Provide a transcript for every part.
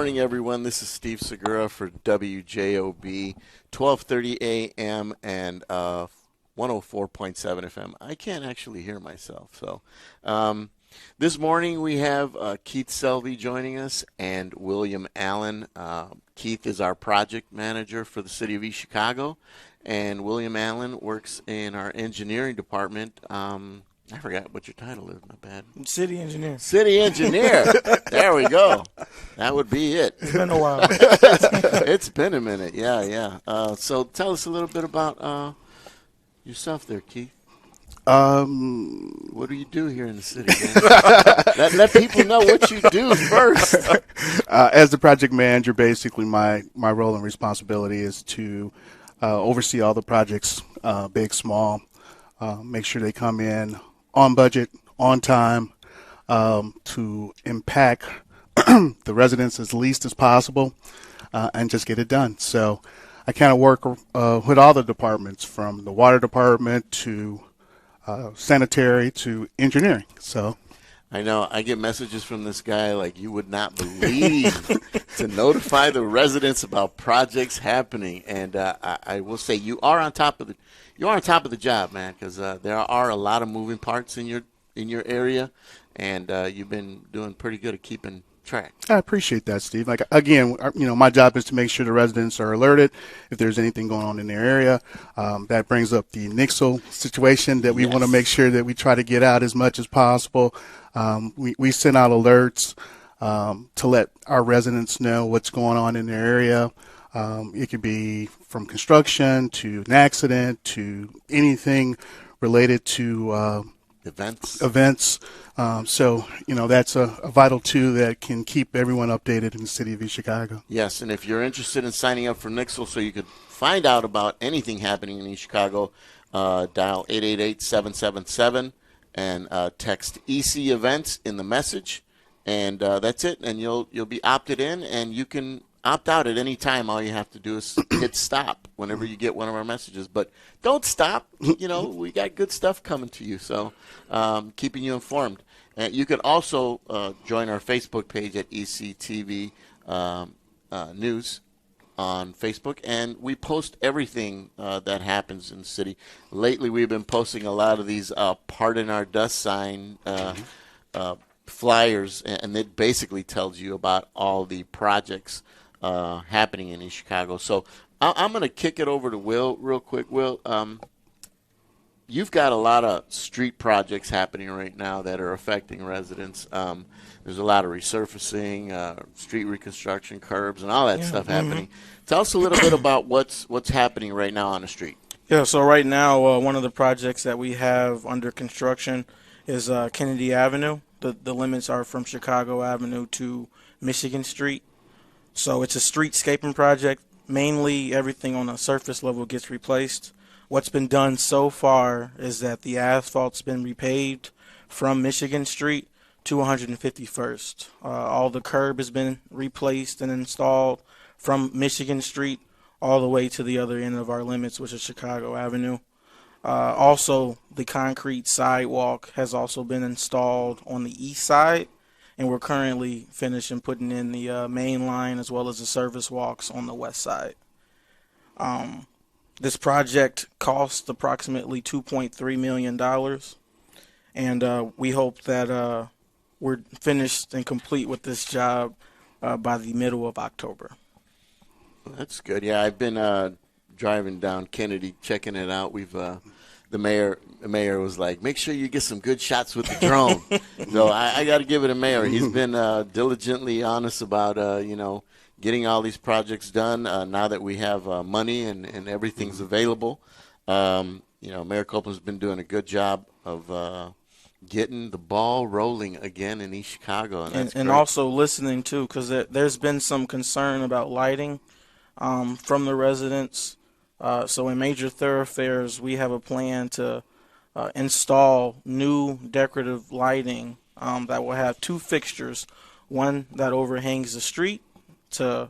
morning, everyone. This is Steve Segura for WJOB, 12:30 a.m. and 104.7 FM. I can't actually hear myself. So this morning we have Keith Selvey joining us and William Allen. Keith is our project manager for the city of East Chicago, and William Allen works in our engineering department. I forgot what your title is. My bad. City engineer. City engineer. There we go. That would be it. It's been a while. It's been a minute. Yeah. So tell us a little bit about yourself there, Keith. What do you do here in the city, man? let people know what you do first. As the project manager, basically my role and responsibility is to oversee all the projects, big, small, make sure they come in on budget, on time, to impact the residents as least as possible, and just get it done. So I kind of work with all the departments, from the water department to sanitary to engineering. So I know I get messages from this guy like you would not believe to notify the residents about projects happening, and I will say you are on top of the job, man, because there are a lot of moving parts in your area, and you've been doing pretty good at keeping track. I appreciate that, Steve. Like, again, my job is to make sure the residents are alerted if there's anything going on in their area. That brings up the Nixle situation that we want to make sure that we try to get out as much as possible. We send out alerts to let our residents know what's going on in their area. It could be from construction to an accident to anything related to events. So that's a vital tool that can keep everyone updated in the city of East Chicago. Yes, and if you're interested in signing up for Nixle so you could find out about anything happening in East Chicago, dial 888-777 and text EC Events in the message, and that's it. And you'll be opted in, and you can opt out at any time. All you have to do is hit stop whenever you get one of our messages. But don't stop. We got good stuff coming to you, so keeping you informed. You can also join our Facebook page at ECTV News on Facebook, and we post everything that happens in the city. Lately, we've been posting a lot of these Pardon Our Dust sign flyers, and it basically tells you about all the projects happening in East Chicago. So I'm going to kick it over to Will real quick. Will, you've got a lot of street projects happening right now that are affecting residents. There's a lot of resurfacing, street reconstruction, curbs, and all that stuff happening. Tell us a little bit about what's happening right now on the street. Yeah, so right now one of the projects that we have under construction is Kennedy Avenue. The limits are from Chicago Avenue to Michigan Street. So it's a streetscaping project. Mainly everything on the surface level gets replaced. What's been done so far is that the asphalt's been repaved from Michigan Street to 151st. All the curb has been replaced and installed from Michigan Street all the way to the other end of our limits, which is Chicago Avenue. Also, the concrete sidewalk has also been installed on the east side, and we're currently finishing putting in the main line as well as the service walks on the west side. This project cost approximately $2.3 million, and we hope that we're finished and complete with this job by the middle of October. That's good. Yeah, I've been driving down Kennedy, checking it out. We've the mayor was like, make sure you get some good shots with the drone. So I got to give it to Mayor. He's been diligently honest about getting all these projects done. Now that we have money and everything's available, Mayor Copeland's been doing a good job of getting the ball rolling again in East Chicago, and also listening too, because there's been some concern about lighting from the residents. So in major thoroughfares, we have a plan to install new decorative lighting that will have two fixtures, one that overhangs the street to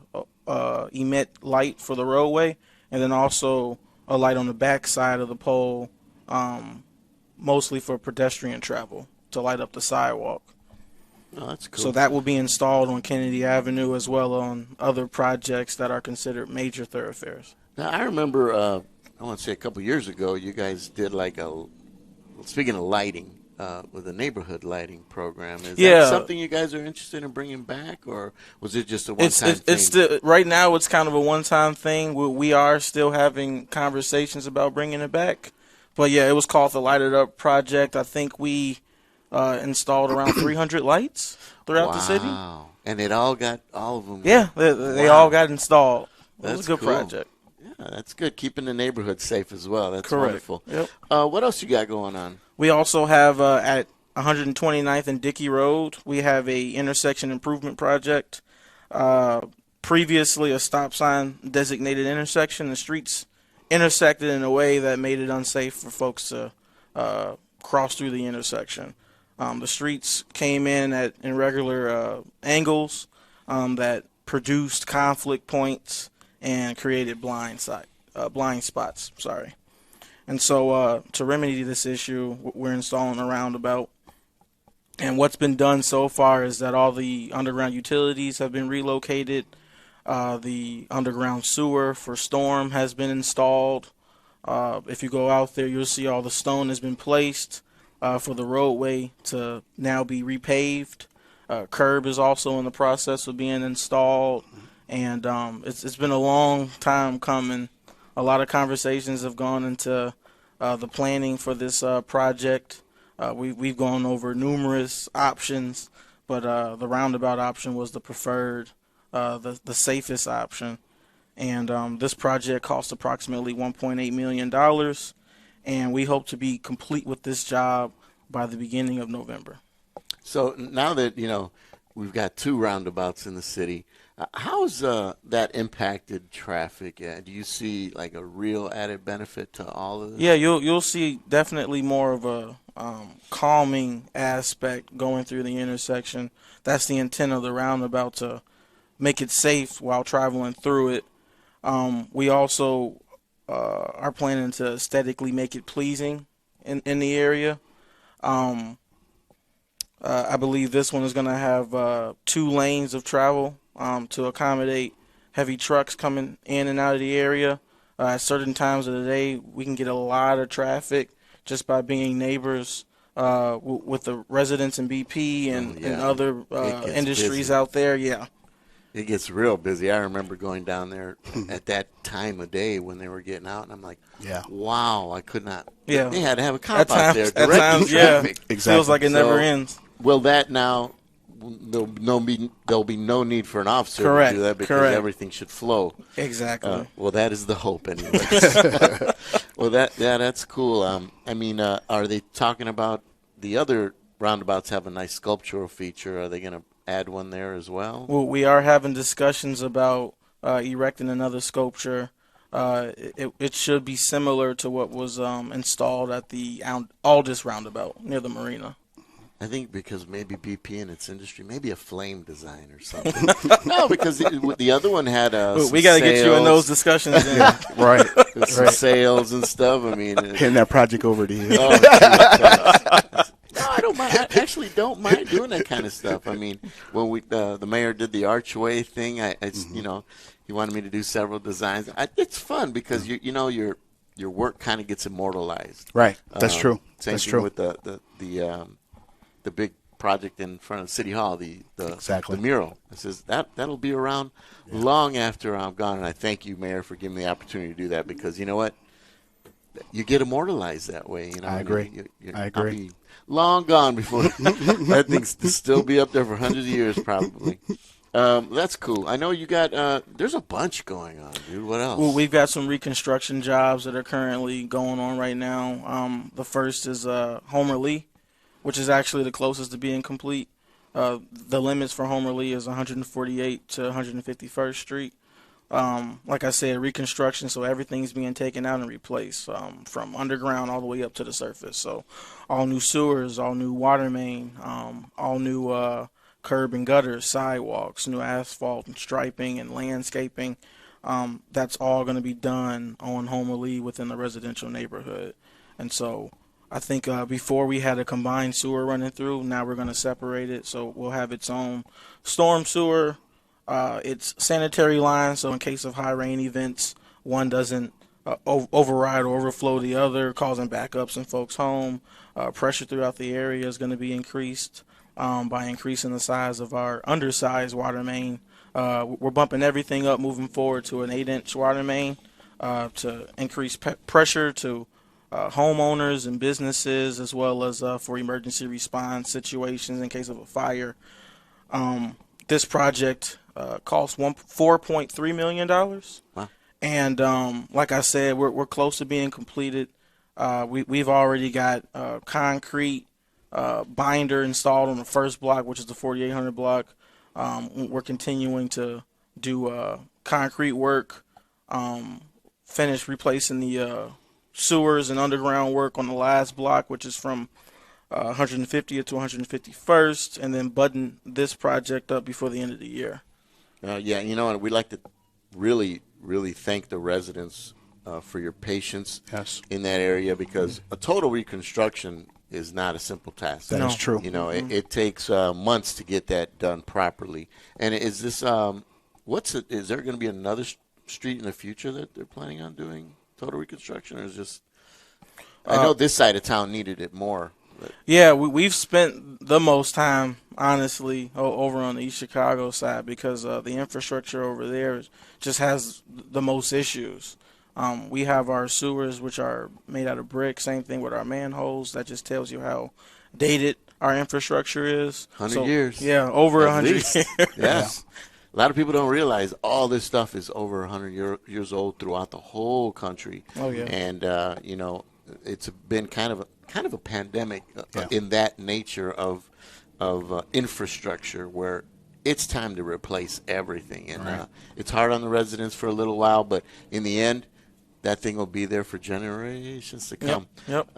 emit light for the roadway, and then also a light on the back side of the pole, mostly for pedestrian travel, to light up the sidewalk. Oh, that's cool. So that will be installed on Kennedy Avenue as well on other projects that are considered major thoroughfares. Now, I remember, I want to say a couple years ago, you guys did like speaking of lighting, with a neighborhood lighting program. Is that something you guys are interested in bringing back, or was it just a one-time thing? Right now, it's kind of a one-time thing. We are still having conversations about bringing it back. But, yeah, it was called the Light It Up Project. I think we installed around 300 lights throughout the city. Wow. And all of them. Yeah, they all got installed. It was a good project. Yeah, that's good. Keeping the neighborhood safe as well. That's Correct. Wonderful. Yep. What else you got going on? We also have at 129th and Dickey Road, we have a intersection improvement project. Previously a stop sign designated intersection. The streets intersected in a way that made it unsafe for folks to cross through the intersection. The streets came in at irregular angles that produced conflict points and created blind spots. Sorry. And so to remedy this issue, we're installing a roundabout. And what's been done so far is that all the underground utilities have been relocated. The underground sewer for storm has been installed. If you go out there, you'll see all the stone has been placed for the roadway to now be repaved. Curb is also in the process of being installed. And it's been a long time coming. A lot of conversations have gone into the planning for this project. We've gone over numerous options, but the roundabout option was the preferred, the safest option. And this project cost approximately $1.8 million, and we hope to be complete with this job by the beginning of November. So now that, we've got 2 roundabouts in the city, how's that impacted traffic? Do you see like a real added benefit to all of this? Yeah, you'll see definitely more of a calming aspect going through the intersection. That's the intent of the roundabout, to make it safe while traveling through it. We also are planning to aesthetically make it pleasing in the area. I believe this one is going to have 2 lanes of travel to accommodate heavy trucks coming in and out of the area. At certain times of the day, we can get a lot of traffic just by being neighbors with the residents in BP and other industries busy out there. Yeah. It gets real busy. I remember going down there at that time of day when they were getting out, and I'm like, wow, I could not. Yeah. They had to have a cop out there At directing times, traffic. Exactly. Feels like it never ends. Will that now, there'll be no need for an officer Correct. to do that because everything should flow. Exactly. Well, that is the hope anyway. Well, that's cool. Are they talking about the other roundabouts have a nice sculptural feature? Are they going to add one there as well? Well, we are having discussions about erecting another sculpture. It should be similar to what was installed at the Alder roundabout near the marina. I think because maybe BP and its industry, maybe a flame design or something. No, because the other one had we got to get you in those discussions. Right. Some sales and stuff. I mean, handing that project over to you. No, I don't mind. I actually don't mind doing that kind of stuff. I mean, when the mayor did the archway thing, he wanted me to do several designs. It's fun because your work kind of gets immortalized. Right. That's true. Same That's thing true. with the big project in front of City Hall, the mural. It says that'll be around long after I'm gone. And I thank you, Mayor, for giving me the opportunity to do that, because you know what? You get immortalized that way. I agree. I agree. I'll be long gone before that thing's still be up there for hundreds of years probably. That's cool. I know you got there's a bunch going on, dude. What else? Well, we've got some reconstruction jobs that are currently going on right now. The first is Homer Lee, which is actually the closest to being complete. The limits for Homer Lee is 148 to 151st Street. Like I said, reconstruction, so everything's being taken out and replaced from underground all the way up to the surface. So all new sewers, all new water main, all new curb and gutters, sidewalks, new asphalt and striping and landscaping. That's all going to be done on Homer Lee within the residential neighborhood. And so I think before we had a combined sewer running through. Now we're going to separate it, so we'll have its own storm sewer. It's sanitary lines, so in case of high rain events, one doesn't override or overflow the other, causing backups in folks' home. Pressure throughout the area is going to be increased by increasing the size of our undersized water main. We're bumping everything up moving forward to an 8-inch water main to increase pressure to homeowners and businesses, as well as for emergency response situations in case of a fire. This project cost $4.3 million. Wow. And like I said, we're close to being completed. We've already got concrete binder installed on the first block, which is the 4800 block. We're continuing to do concrete work, finish replacing the sewers and underground work on the last block, which is from 150th to 151st, and then button this project up before the end of the year. Yeah, you know, and we'd like to really thank the residents for your patience in that area, because a total reconstruction is not a simple task. That is true. You know, it takes months to get that done properly. And is this is there going to be another street in the future that they're planning on doing total reconstruction, or is just I know this side of town needed it more. But. Yeah, we've spent the most time, honestly, over on the East Chicago side, because the infrastructure over there just has the most issues. We have our sewers, which are made out of brick. Same thing with our manholes. That just tells you how dated our infrastructure is. 100 years. Yeah, over 100 years. Yes. A lot of people don't realize all this stuff is over 100 years old throughout the whole country. Oh, yeah. And, you know, it's been kind of a pandemic in that nature of infrastructure, where it's time to replace everything. And it's hard on the residents for a little while, but in the end, that thing will be there for generations to come. Yep.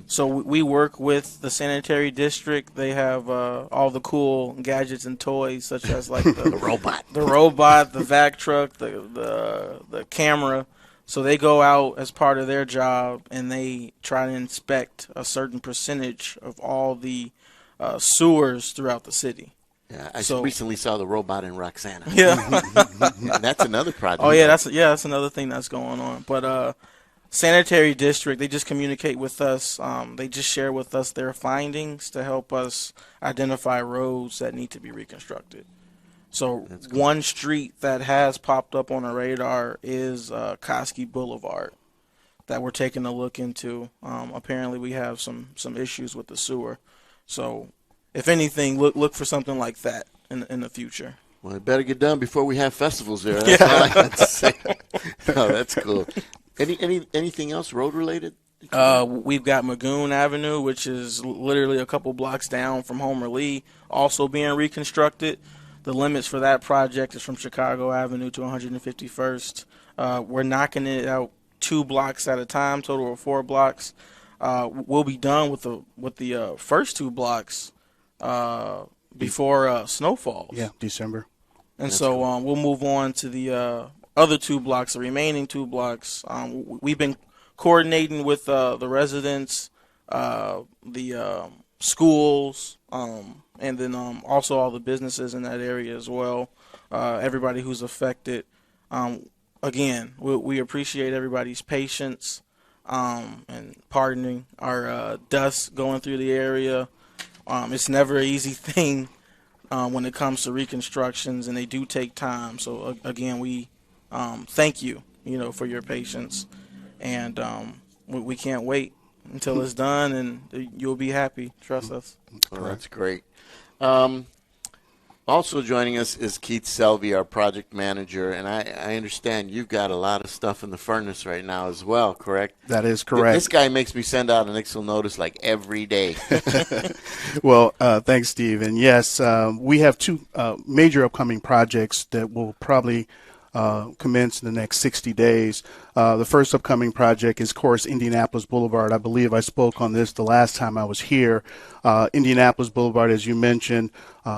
So we work with the sanitary district. They have all the cool gadgets and toys, such as like the robot, the vac truck, the camera. So they go out as part of their job, and they try to inspect a certain percentage of all the sewers throughout the city. Yeah, I recently saw the robot in Roxana. Yeah. That's another project. Oh, yeah, that's another thing that's going on. But sanitary district, they just communicate with us. They just share with us their findings to help us identify roads that need to be reconstructed. So one street that has popped up on our radar is Koski Boulevard that we're taking a look into. Apparently we have some issues with the sewer. So if anything, look for something like that in the future. Well, it better get done before we have festivals there. That's all I got to say. Oh, that's cool. Anything else road related? We've got Magoon Avenue, which is literally a couple blocks down from Homer Lee, also being reconstructed. The limits for that project is from Chicago Avenue to 151st. We're knocking it out 2 blocks at a time, total of 4 blocks. We'll be done with the first 2 blocks before snow falls. Yeah, December. And that's so cool. We'll move on to the other 2 blocks, the remaining 2 blocks. We've been coordinating with the residents, the schools, and then also all the businesses in that area as well, everybody who's affected. Again, we appreciate everybody's patience and pardoning our dust going through the area. It's never an easy thing when it comes to reconstructions, and they do take time. So, again, we thank you, for your patience, and we can't wait until it's done, and you'll be happy. Trust us. Well, that's great. Also joining us is Keith Selvey, our project manager, and I understand you've got a lot of stuff in the furnace right now as well, correct? That is correct. This guy makes me send out an Ixel notice like every day. Well, thanks, Steve. And yes, we have 2 major upcoming projects that will probably commence in the next 60 days. The first upcoming project is, of course, Indianapolis Boulevard. I believe I spoke on this the last time I was here. Indianapolis Boulevard, as you mentioned,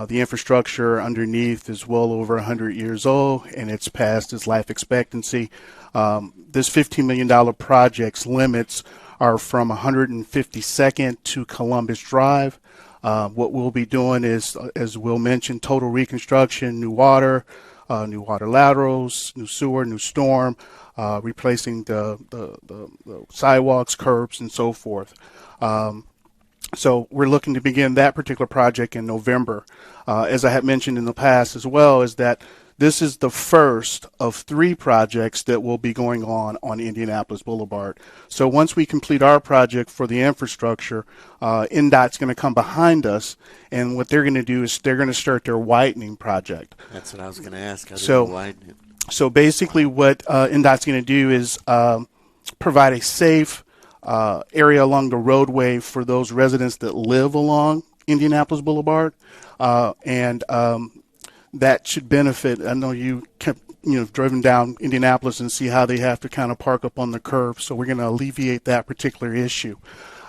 the infrastructure underneath is well over 100 years old, and it's past its life expectancy. This $15 million project's limits are from 152nd to Columbus Drive. What we'll be doing is, as Will mentioned, total reconstruction, new water laterals, new sewer, new storm, replacing the sidewalks, curbs, and so forth. So we're looking to begin that particular project in November. As I had mentioned in the past as well, is that this is the first of 3 projects that will be going on Indianapolis Boulevard. So once we complete our project for the infrastructure, NDOT's going to come behind us, and what they're going to do is they're going to start their widening project. That's what I was going to ask. How do So- you widen it? So basically what NDOT's going to do is provide a safe area along the roadway for those residents that live along Indianapolis Boulevard, and that should benefit. I know you kept driven down Indianapolis and see how they have to kind of park up on the curb, so we're going to alleviate that particular issue.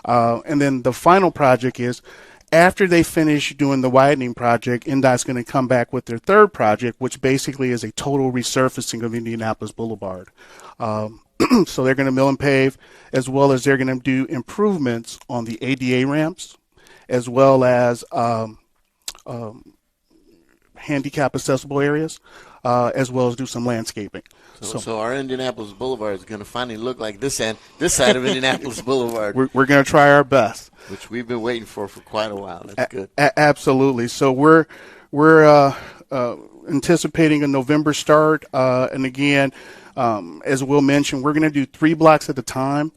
And then the final project is, after they finish doing the widening project, NDOT's going to come back with their third project, which basically is a total resurfacing of Indianapolis Boulevard. So they're going to mill and pave, as well as they're going to do improvements on the ADA ramps, as well as handicap accessible areas, as well as do some landscaping. So our Indianapolis Boulevard is going to finally look like this side of Indianapolis Boulevard, We're going to try our best. which we've been waiting for quite a while. That's good. Absolutely. So we're anticipating a November start, and again, as Will mentioned, we're going to do 3 blocks at a time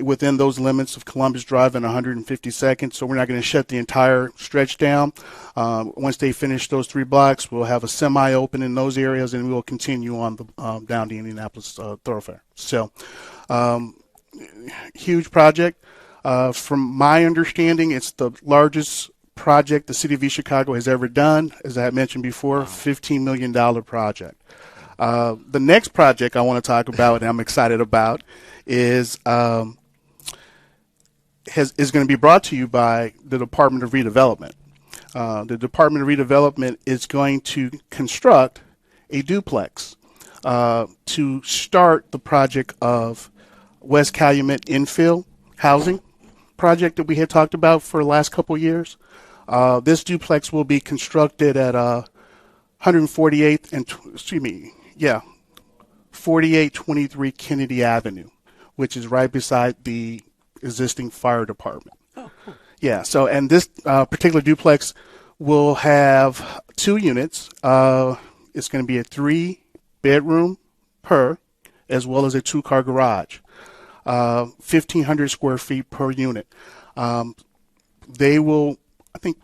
within those limits of Columbus Drive and 152nd. So we're not going to shut the entire stretch down. Once they finish those 3 blocks, we'll have a semi open in those areas, and we will continue on down the Indianapolis thoroughfare. So huge project. From my understanding, it's the largest project the city of East Chicago has ever done. As I had mentioned before, $15 million project. The next project I want to talk about and I'm excited about is going to be brought to you by the Department of Redevelopment. The Department of Redevelopment is going to construct a duplex to start the project of West Calumet infill housing project that we had talked about for the last couple of years. This duplex will be constructed at 148th and 4823 Kennedy Avenue, which is right beside the existing fire department. Oh, cool. Yeah. So, and this particular duplex will have 2 units. It's going to be a 3-bedroom per, as well as a 2-car garage. 1,500 square feet per unit. They will, I think,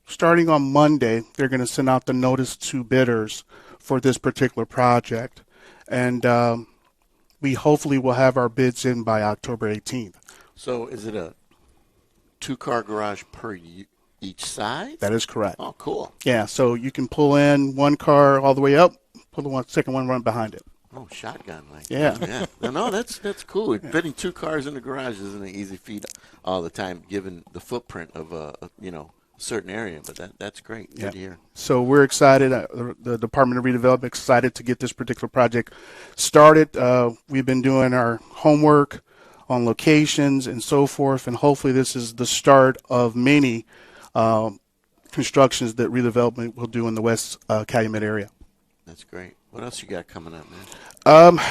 starting on Monday, they're going to send out the notice to bidders for this particular project. And we hopefully will have our bids in by October 18th. So is it a 2-car garage per each side? That is correct. Oh, cool. Yeah, so you can pull in 1 car all the way up, pull the second one right behind it. Oh, shotgun like Yeah. that. Yeah. No, that's cool. Fitting 2 cars in the garage isn't an easy feat all the time, given the footprint of a certain area. But that's great. Good to hear. So we're excited. The Department of Redevelopment excited to get this particular project started. We've been doing our homework on locations and so forth, and hopefully this is the start of many constructions that redevelopment will do in the West Calumet area. That's great. What else you got coming up, man?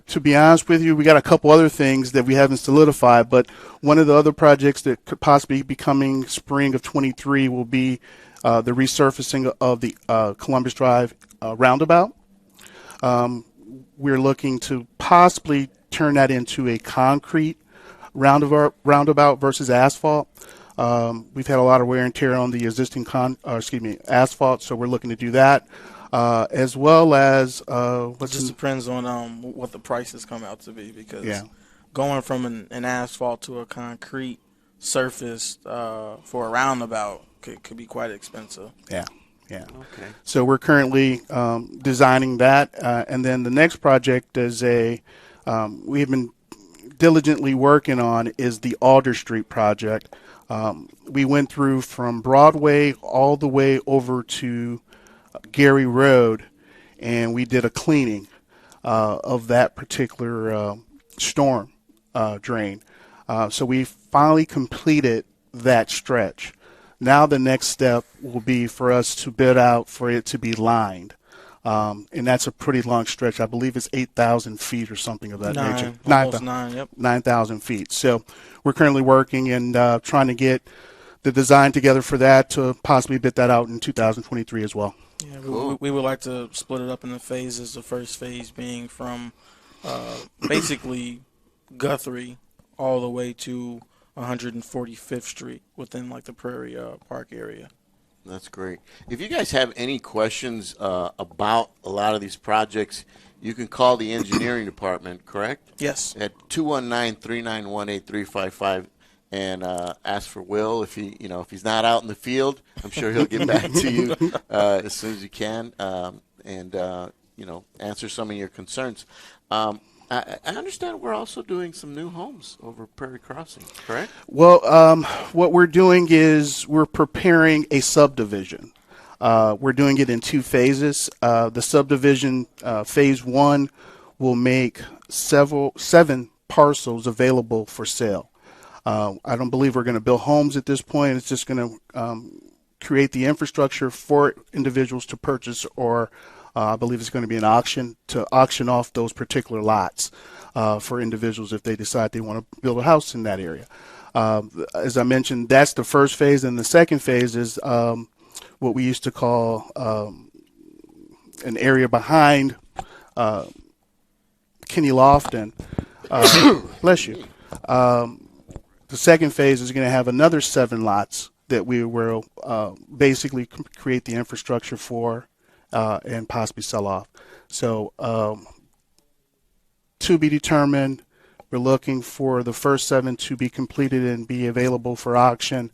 To be honest with you, we got a couple other things that we haven't solidified, but one of the other projects that could possibly be coming spring of 23 will be the resurfacing of the Columbus Drive roundabout. We're looking to possibly turn that into a concrete roundabout versus asphalt. We've had a lot of wear and tear on the existing asphalt, so we're looking to do that. As well as It just depends on what the prices come out to be, because going from an asphalt to a concrete surface for a roundabout could be quite expensive. Yeah. Okay. So we're currently designing that, and then the next project is we have been diligently working on is the Alder Street project. We went through from Broadway all the way over to Gary Road, and we did a cleaning. of that particular storm drain. So we finally completed that stretch. Now the next step will be for us to bid out for it to be lined. And that's a pretty long stretch. I believe it's 8,000 feet or something of that nature. Almost 9, yep. 9,000 feet. So we're currently working and trying to get the design together for that to possibly bid that out in 2023 as well. Yeah, we would like to split it up in the phases. The first phase being from basically Guthrie all the way to 145th Street within like the Prairie Park area. That's great. If you guys have any questions about a lot of these projects, you can call the engineering department, correct? Yes. At 219-391-8355 and ask for Will. If if he's not out in the field, I'm sure he'll get back to you as soon as he can and answer some of your concerns. I understand we're also doing some new homes over Prairie Crossing, correct? Well, what we're doing is we're preparing a subdivision. We're doing it in 2 phases. The subdivision, phase 1, will make 7 parcels available for sale. I don't believe we're going to build homes at this point. It's just going to create the infrastructure for individuals to purchase, or I believe it's going to be an auction to auction off those particular lots for individuals if they decide they want to build a house in that area. As I mentioned, that's the first phase, and the second phase is what we used to call an area behind Kenny Lofton. Bless you. The second phase is going to have another 7 lots that we will basically create the infrastructure for and possibly sell off. So to be determined, we're looking for the first 7 to be completed and be available for auction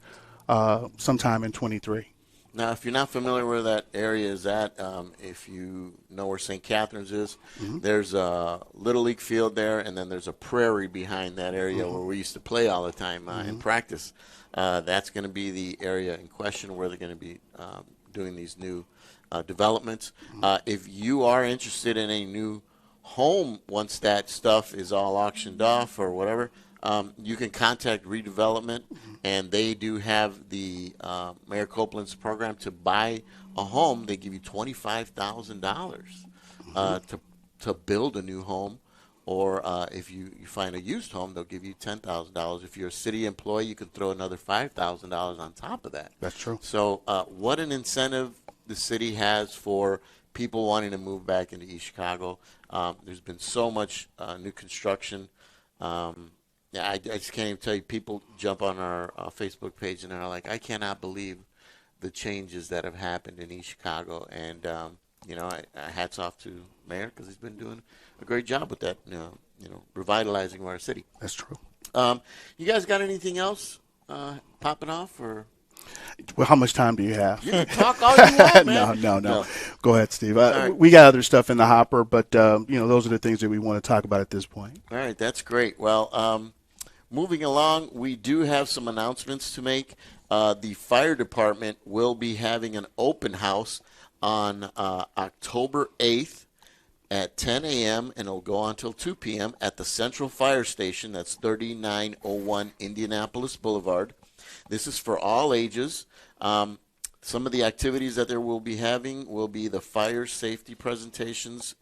sometime in 23. Now, if you're not familiar where that area is at, if you know where St. Catherine's is, there's a Little League field there, and then there's a prairie behind that area where we used to play all the time in practice. That's going to be the area in question where they're going to be doing these new developments. If you are interested in a new home once that stuff is all auctioned off or whatever, you can contact Redevelopment, and they do have the Mayor Copeland's program to buy a home. They give you $25,000 to build a new home, or if you find a used home, they'll give you $10,000. If you're a city employee, you can throw another $5,000 on top of that. That's true. So what an incentive the city has for people wanting to move back into East Chicago. There's been so much new construction. I just can't even tell you. People jump on our Facebook page and are like, I cannot believe the changes that have happened in East Chicago. And, hats off to Mayor, because he's been doing a great job with that, revitalizing our city. That's true. You guys got anything else popping off? Or Well, how much time do you have? you can talk all you want, man. No. Go ahead, Steve. We got other stuff in the hopper, but those are the things that we want to talk about at this point. All right, that's great. Well, moving along, we do have some announcements to make. The fire department will be having an open house on October 8th at 10 a.m., and it'll go on until 2 p.m. at the Central Fire Station. That's 3901 Indianapolis Boulevard. This is for all ages. Some of the activities that they will be having will be the fire safety presentations,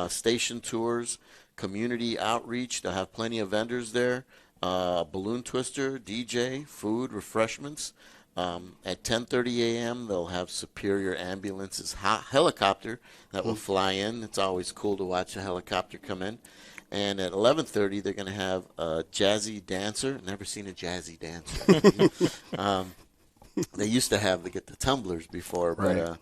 station tours, community outreach. They'll have plenty of vendors there. Balloon twister, DJ, food, refreshments. At 10:30 a.m., they'll have Superior Ambulance's helicopter that will fly in. It's always cool to watch a helicopter come in. And at 11:30, they're going to have a jazzy dancer. Never seen a jazzy dancer. They used to get the tumblers before, but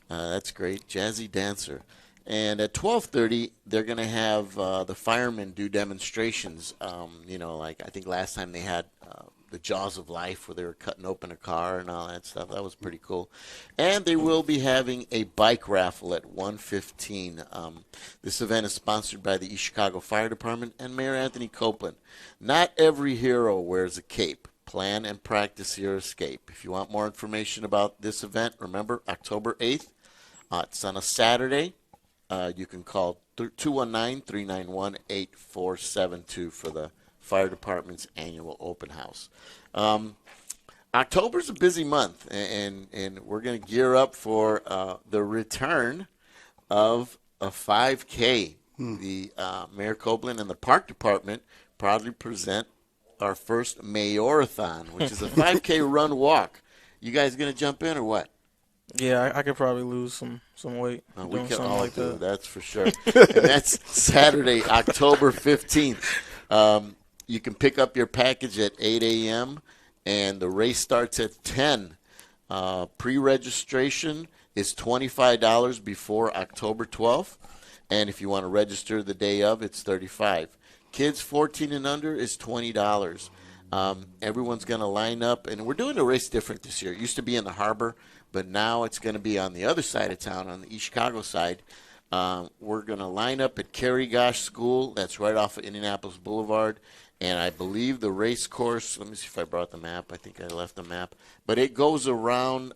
that's great. Jazzy dancer. And at 12:30, they're going to have the firemen do demonstrations. Like I think last time they had the Jaws of Life where they were cutting open a car and all that stuff. That was pretty cool. And they will be having a bike raffle at 1:15. This event is sponsored by the East Chicago Fire Department and Mayor Anthony Copeland. Not every hero wears a cape. Plan and practice your escape. If you want more information about this event, remember October 8th. It's on a Saturday. You can call 219-391-8472 for the fire department's annual open house. October's a busy month, and we're going to gear up for the return of a 5K. The Mayor Copeland and the Park Department proudly present our first Mayorathon, which is a 5K run walk. You guys going to jump in or what? Yeah, I could probably lose some weight. We doing can something all like do that. that's for sure. And that's Saturday, October 15th. You can pick up your package at 8 a.m., and the race starts at 10. Pre-registration is $25 before October 12th, and if you want to register the day of, it's $35. Kids 14 and under is $20. Everyone's going to line up, and we're doing the race different this year. It used to be in the harbor, but now it's going to be on the other side of town, on the East Chicago side. We're going to line up at Carrie School. That's right off of Indianapolis Boulevard. And I believe the race course, let me see if I brought the map. I think I left the map. But it goes around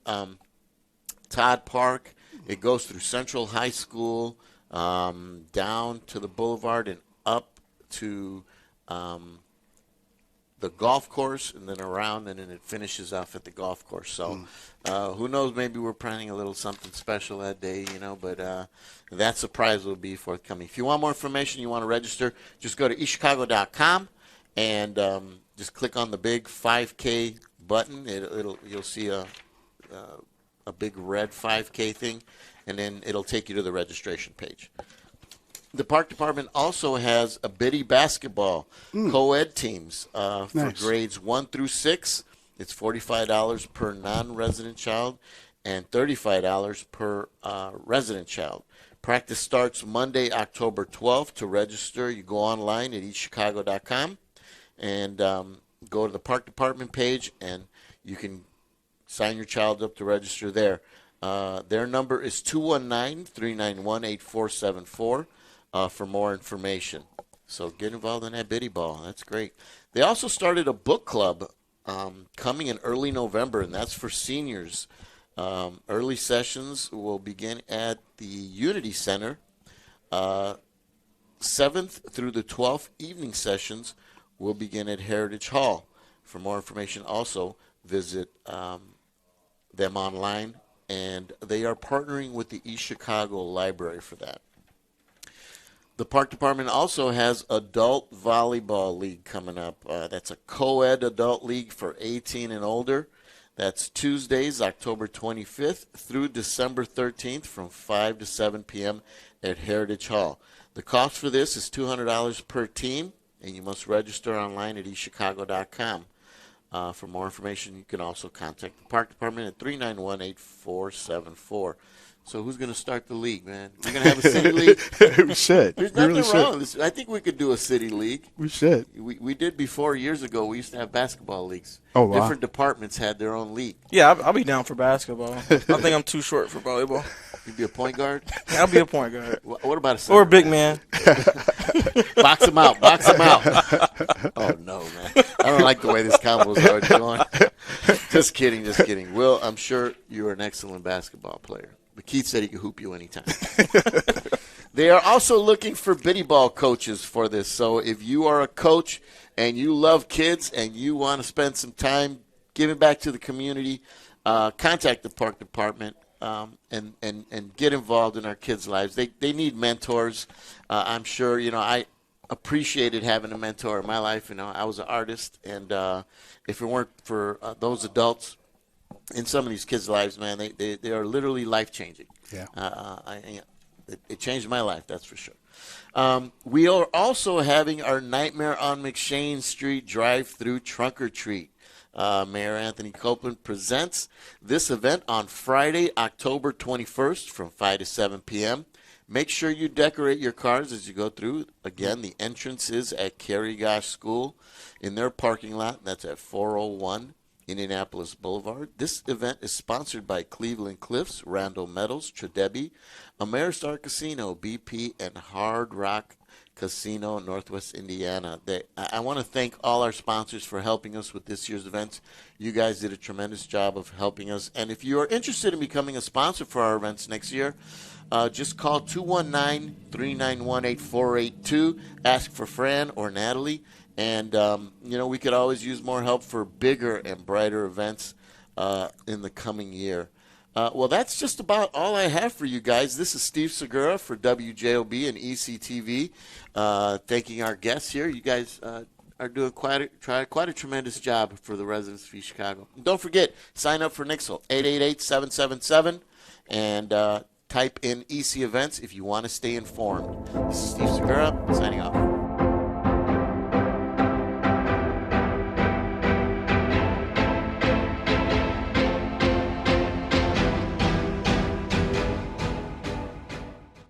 Todd Park. It goes through Central High School, down to the boulevard and up to the golf course, and then around, and then it finishes off at the golf course. So who knows, maybe we're planning a little something special that day, but that surprise will be forthcoming. If you want more information, you want to register, just go to eastchicago.com and just click on the big 5K button. You'll see a big red 5K thing, and then it'll take you to the registration page. The Park Department also has a Biddy basketball co-ed teams for grades 1 through 6. It's $45 per non-resident child and $35 per resident child. Practice starts Monday, October 12th. To register, you go online at eastchicago.com and go to the Park Department page, and you can sign your child up to register there. Their number is 219-391-8474. For more information. So get involved in that Biddy ball. That's great. They also started a book club coming in early November, and that's for seniors. Early sessions will begin at the Unity Center. 7th through the 12th evening sessions will begin at Heritage Hall. For more information, also visit them online, and they are partnering with the East Chicago Library for that. The Park Department also has Adult Volleyball League coming up. That's a co-ed adult league for 18 and older. That's Tuesdays, October 25th through December 13th from 5 to 7 p.m. at Heritage Hall. The cost for this is $200 per team, and you must register online at eastchicago.com. For more information, you can also contact the Park Department at 391-8474. So who's going to start the league, man? We're going to have a city league? We should. There's We nothing really wrong should. with this. I think we could do a city league. We should. We did before years ago. We used to have basketball leagues. Oh, wow. Different departments had their own league. Yeah, I'll be down for basketball. I think I'm too short for volleyball. You'd be a point guard? I'll be a point guard. What about a center? Or a big man. Box him out. Box him out. Oh, no, man. I don't like the way this combo is already going. Just kidding, just kidding. Will, I'm sure you're an excellent basketball player. But Keith said he could hoop you anytime. They are also looking for Biddy ball coaches for this. So if you are a coach and you love kids and you want to spend some time giving back to the community, contact the Park Department and get involved in our kids' lives. They need mentors. I'm sure, I appreciated having a mentor in my life. I was an artist, and if it weren't for those adults in some of these kids' lives, man, they are literally life-changing. Yeah. It changed my life, that's for sure. We are also having our Nightmare on McShane Street drive-through trunk or treat. Mayor Anthony Copeland presents this event on Friday, October 21st from 5 to 7 p.m. Make sure you decorate your cars as you go through. Again, the entrance is at Carrie School in their parking lot. That's at 401 Indianapolis Boulevard. This event is sponsored by Cleveland Cliffs, Randall Metals, Tredebi, Ameristar Casino, BP, and Hard Rock Casino, Northwest Indiana. I want to thank all our sponsors for helping us with this year's events. You guys did a tremendous job of helping us. And if you are interested in becoming a sponsor for our events next year, just call 219-391-8482. Ask for Fran or Natalie. And, we could always use more help for bigger and brighter events in the coming year. Well, that's just about all I have for you guys. This is Steve Segura for WJOB and ECTV. Thanking our guests here. You guys are doing quite a tremendous job for the residents of East Chicago. And don't forget, sign up for Nixle, 888-777, and type in EC Events if you want to stay informed. This is Steve Segura, signing off.